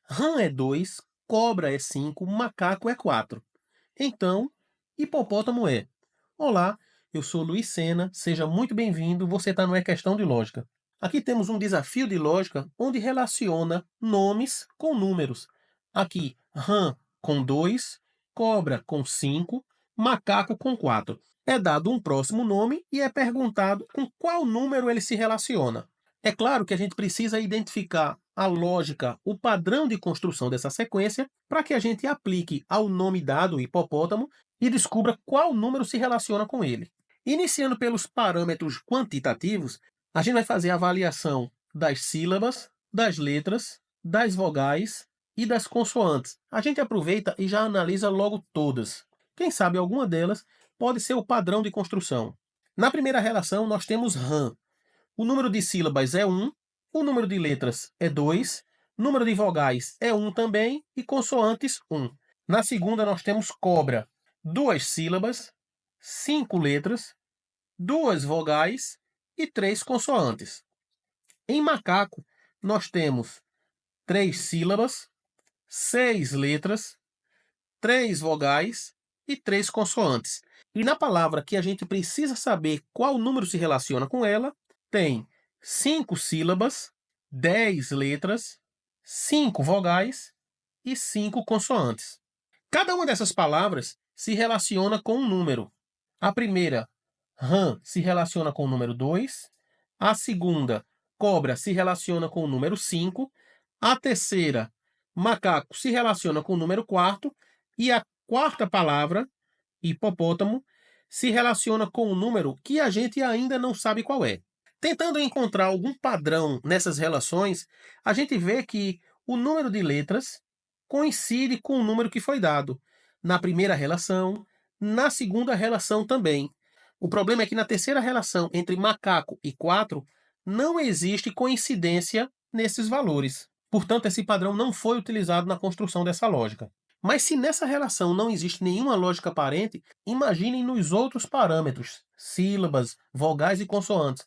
Rã é 2, cobra é 5, macaco é 4. Então, hipopótamo é. Olá, eu sou Luiz Sena, seja muito bem-vindo, você está no É Questão de Lógica. Aqui temos um desafio de lógica onde relaciona nomes com números. Aqui, rã com 2, cobra com 5, macaco com 4. É dado um próximo nome e é perguntado com qual número ele se relaciona. É claro que a gente precisa identificar a lógica, o padrão de construção dessa sequência, para que a gente aplique ao nome dado, hipopótamo, e descubra qual número se relaciona com ele. Iniciando pelos parâmetros quantitativos, a gente vai fazer a avaliação das sílabas, das letras, das vogais e das consoantes. A gente aproveita e já analisa logo todas. Quem sabe alguma delas pode ser o padrão de construção. Na primeira relação, nós temos rã. O número de sílabas é 1, o número de letras é 2, número de vogais é 1 também e consoantes 1. Na segunda, nós temos cobra. 2 sílabas, 5 letras, 2 vogais e 3 consoantes. Em macaco, nós temos 3 sílabas, 6 letras, 3 vogais e 3 consoantes. E na palavra que a gente precisa saber qual número se relaciona com ela, tem 5 sílabas, 10 letras, 5 vogais e 5 consoantes. Cada uma dessas palavras se relaciona com um número. A primeira, rã, se relaciona com o número 2. A segunda, cobra, se relaciona com o número 5. A terceira, macaco, se relaciona com o número 4. E a quarta palavra, hipopótamo, se relaciona com um número que a gente ainda não sabe qual é. Tentando encontrar algum padrão nessas relações, a gente vê que o número de letras coincide com o número que foi dado na primeira relação, na segunda relação também. O problema é que na terceira relação entre macaco e 4 não existe coincidência nesses valores. Portanto, esse padrão não foi utilizado na construção dessa lógica. Mas se nessa relação não existe nenhuma lógica aparente, imaginem nos outros parâmetros, sílabas, vogais e consoantes,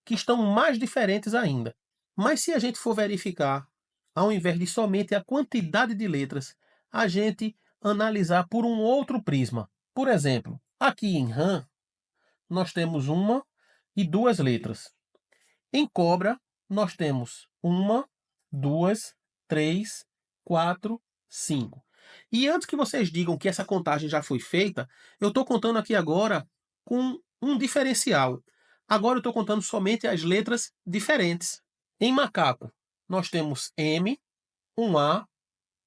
que estão mais diferentes ainda. Mas se a gente for verificar, ao invés de somente a quantidade de letras, a gente analisar por um outro prisma. Por exemplo, aqui em rã, nós temos uma e duas letras. Em cobra, nós temos uma, duas, três, quatro, cinco. E antes que vocês digam que essa contagem já foi feita, eu estou contando aqui agora com um diferencial. Agora eu estou contando somente as letras diferentes. Em macaco, nós temos M, um A,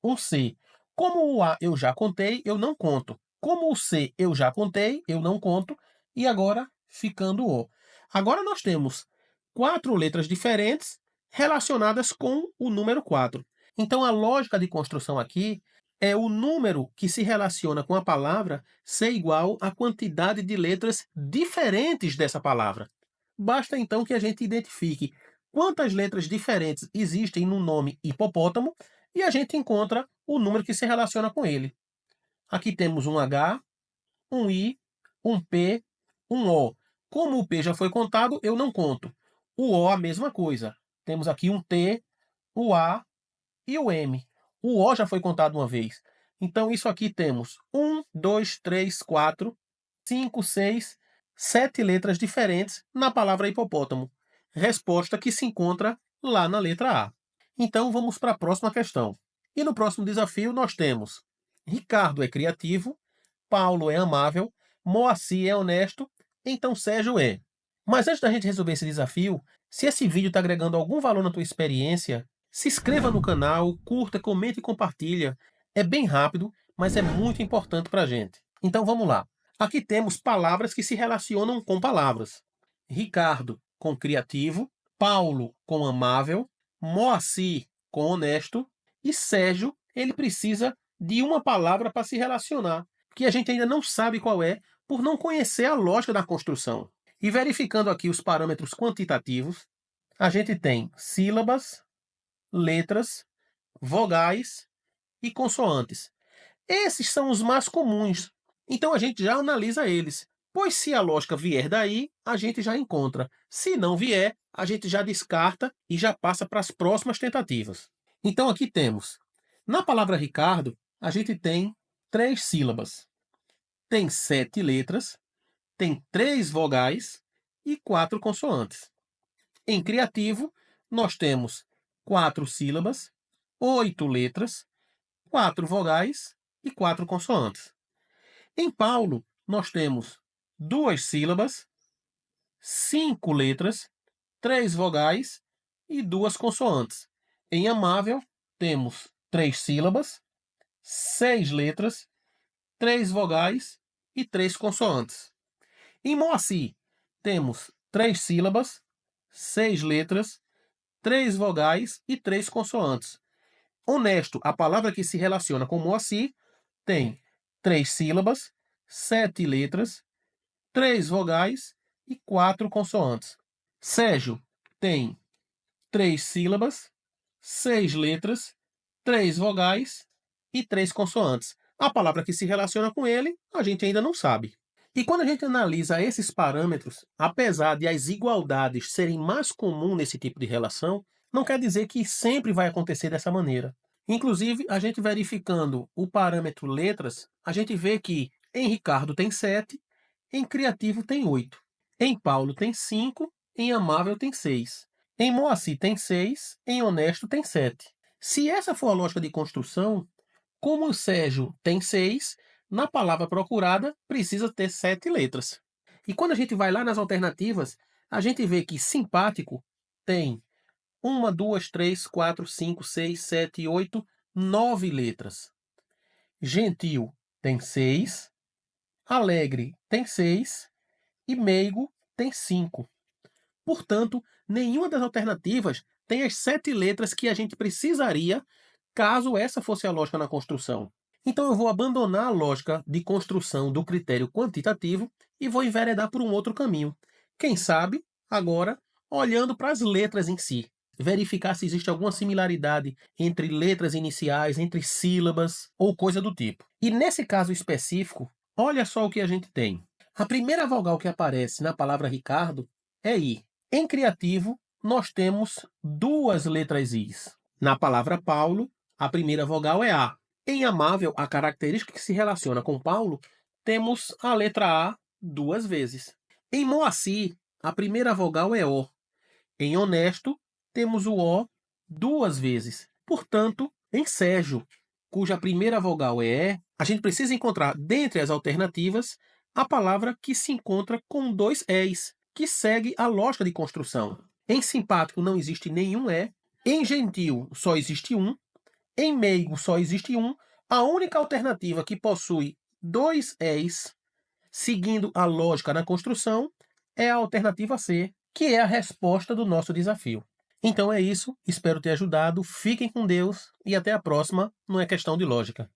um C. Como o A eu já contei, eu não conto. Como o C eu já contei, eu não conto. E agora ficando o. Agora nós temos quatro letras diferentes relacionadas com o número 4. Então a lógica de construção aqui é o número que se relaciona com a palavra ser igual à quantidade de letras diferentes dessa palavra. Basta então que a gente identifique quantas letras diferentes existem no nome hipopótamo e a gente encontra o número que se relaciona com ele. Aqui temos um H, um I, um P, um O. Como o P já foi contado, eu não conto. O O, a mesma coisa. Temos aqui um T, o A e o M. O O já foi contado uma vez. Então, isso aqui temos 7 letras diferentes na palavra hipopótamo. Resposta que se encontra lá na letra A. Então, vamos para a próxima questão. E no próximo desafio, nós temos Ricardo é criativo, Paulo é amável, Moacir é honesto, então Sérgio é. Mas antes da gente resolver esse desafio, se esse vídeo está agregando algum valor na tua experiência, se inscreva no canal, curta, comente e compartilha. É bem rápido, mas é muito importante para a gente. Então vamos lá. Aqui temos palavras que se relacionam com palavras. Ricardo com criativo, Paulo com amável, Moacir com honesto e Sérgio, ele precisa de uma palavra para se relacionar, que a gente ainda não sabe qual é, por não conhecer a lógica da construção. E verificando aqui os parâmetros quantitativos, a gente tem sílabas, letras, vogais e consoantes. Esses são os mais comuns, então a gente já analisa eles, pois se a lógica vier daí, a gente já encontra. Se não vier, a gente já descarta e já passa para as próximas tentativas. Então aqui temos Na palavra Ricardo, a gente tem 3 sílabas. Tem 7 letras, tem 3 vogais e 4 consoantes. Em criativo, nós temos 4 sílabas, 8 letras, 4 vogais e 4 consoantes. Em Paulo, nós temos 2 sílabas, 5 letras, 3 vogais e 2 consoantes. Em Amável, temos 3 sílabas, 6 letras, 3 vogais e 3 consoantes. Em Moacir, temos 3 sílabas, 6 letras, 3 vogais e 3 consoantes. Honesto, a palavra que se relaciona com Moacir, tem 3 sílabas, 7 letras, 3 vogais e 4 consoantes. Sérgio tem 3 sílabas, 6 letras, 3 vogais e 3 consoantes. A palavra que se relaciona com ele, a gente ainda não sabe. E quando a gente analisa esses parâmetros, apesar de as igualdades serem mais comuns nesse tipo de relação, não quer dizer que sempre vai acontecer dessa maneira. Inclusive, a gente verificando o parâmetro letras, a gente vê que em Ricardo tem 7, em Criativo tem 8, em Paulo tem 5, em Amável tem 6, em Moacir tem 6, em Honesto tem 7. Se essa for a lógica de construção, como o Sérgio tem 6, na palavra procurada precisa ter 7 letras. E quando a gente vai lá nas alternativas, a gente vê que simpático tem 1, 2, 3, 4, 5, 6, 7, 8, 9 letras. Gentil tem 6, alegre tem 6 e meigo tem 5. Portanto, nenhuma das alternativas tem as 7 letras que a gente precisaria caso essa fosse a lógica na construção. Então eu vou abandonar a lógica de construção do critério quantitativo e vou enveredar por um outro caminho. Quem sabe, agora, olhando para as letras em si, verificar se existe alguma similaridade entre letras iniciais, entre sílabas ou coisa do tipo. E nesse caso específico, olha só o que a gente tem. A primeira vogal que aparece na palavra Ricardo é I. Em criativo, nós temos 2 letras Is. Na palavra Paulo, a primeira vogal é A. Em Amável, a característica que se relaciona com Paulo, temos a letra A 2 vezes. Em Moacir, a primeira vogal é O. Em Honesto, temos o O 2 vezes. Portanto, em Sérgio, cuja primeira vogal é E, a gente precisa encontrar, dentre as alternativas, a palavra que se encontra com 2 Es, que segue a lógica de construção. Em simpático não existe nenhum E, em gentil só existe um, em meigo só existe um. A única alternativa que possui 2 Es, seguindo a lógica da construção, é a alternativa C, que é a resposta do nosso desafio. Então é isso, espero ter ajudado, fiquem com Deus e até a próxima, não é questão de lógica.